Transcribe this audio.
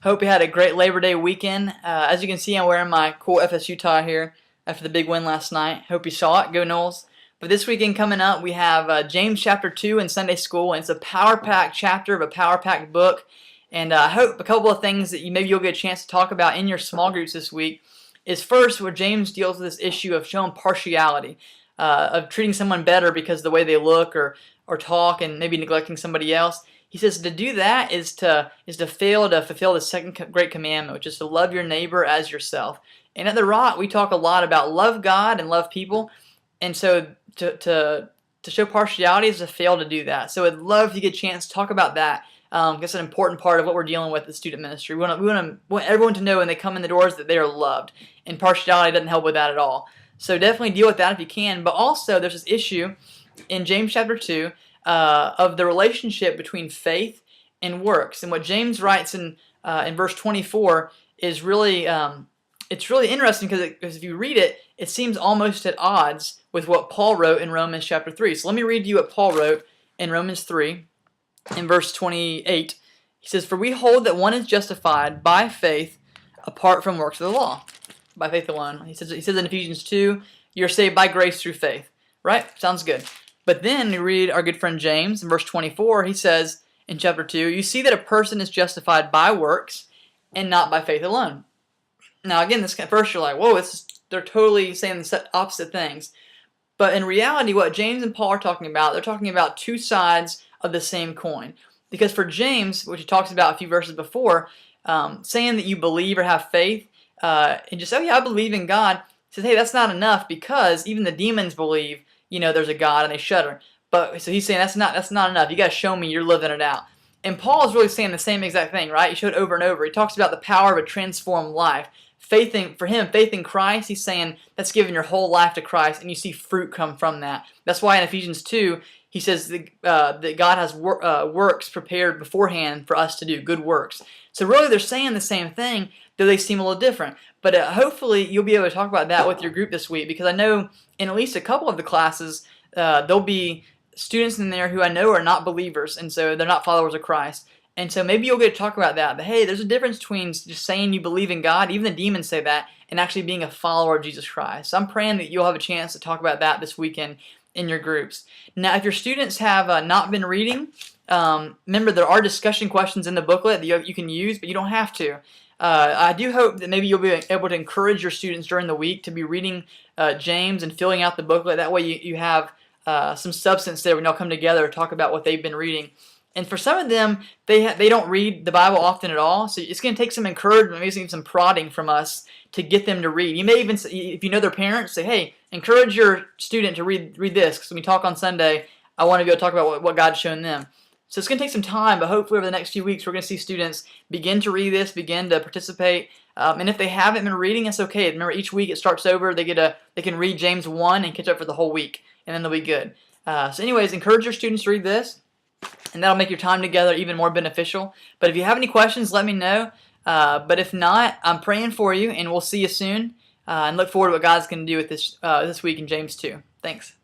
Hope you had a great Labor Day weekend. As you can see, I'm wearing my cool FSU tie here after the big win last night. Hope you saw it. Go Noles. But this weekend coming up, we have James chapter 2 in Sunday school, and it's a power-packed chapter of a power-packed book. And I hope a couple of things that maybe you'll get a chance to talk about in your small groups this week is first where James deals with this issue of showing partiality, of treating someone better because of the way they look or talk and maybe neglecting somebody else. He says to do that is to fail to fulfill the second great commandment, which is to love your neighbor as yourself. And at The Rock, we talk a lot about love God and love people. And so to show partiality is to fail to do that. So I'd love if you get a chance to talk about that. It's an important part of what we're dealing with the student ministry. We want everyone to know when they come in the doors that they are loved. And partiality doesn't help with that at all. So definitely deal with that if you can. But also there's this issue in James chapter 2 of the relationship between faith and works. And what James writes in verse 24 is really it's really interesting because if you read it, it seems almost at odds with what Paul wrote in Romans chapter 3. So let me read you what Paul wrote in Romans 3 in verse 28. He says, "For we hold that one is justified by faith apart from works of the law." By faith alone. He says in Ephesians 2, you're saved by grace through faith. Right? Sounds good. But then you read our good friend James in verse 24. He says in chapter 2, "You see that a person is justified by works and not by faith alone." Now again, this at first you're like, whoa, they're totally saying the opposite things. But in reality, what James and Paul are talking about, they're talking about two sides of the same coin. Because for James, which he talks about a few verses before, saying that you believe or have faith, and just, oh yeah, I believe in God, he says, hey, that's not enough because even the demons believe, there's a God and they shudder. But so he's saying that's not enough. You got to show me you're living it out. And Paul is really saying the same exact thing, right? He showed it over and over. He talks about the power of a transformed life. Faith in Christ, he's saying that's giving your whole life to Christ, and you see fruit come from that. That's why in Ephesians 2, he says that God has works prepared beforehand for us to do, good works. So really they're saying the same thing, though they seem a little different. But hopefully you'll be able to talk about that with your group this week, because I know in at least a couple of the classes, there'll be students in there who I know are not believers, and so they're not followers of Christ. And so maybe you'll get to talk about that. But hey, there's a difference between just saying you believe in God, even the demons say that, and actually being a follower of Jesus Christ. So I'm praying that you'll have a chance to talk about that this weekend in your groups. Now, if your students have not been reading, remember there are discussion questions in the booklet that you can use, but you don't have to. I do hope that maybe you'll be able to encourage your students during the week to be reading James and filling out the booklet. That way you have some substance there when y'all come together to talk about what they've been reading. And for some of them, they don't read the Bible often at all, so it's going to take some encouragement, maybe some prodding from us to get them to read. You may even, if you know their parents, say, hey, encourage your student to read this, because when we talk on Sunday, I want to be able to talk about what God's shown them. So it's going to take some time, but hopefully over the next few weeks, we're going to see students begin to read this, begin to participate. And if they haven't been reading, it's okay. Remember, each week it starts over. They can read James 1 and catch up for the whole week, and then they'll be good. So anyways, encourage your students to read this, and that'll make your time together even more beneficial. But if you have any questions, let me know. But if not, I'm praying for you, and we'll see you soon. And look forward to what God's going to do with this week in James 2. Thanks.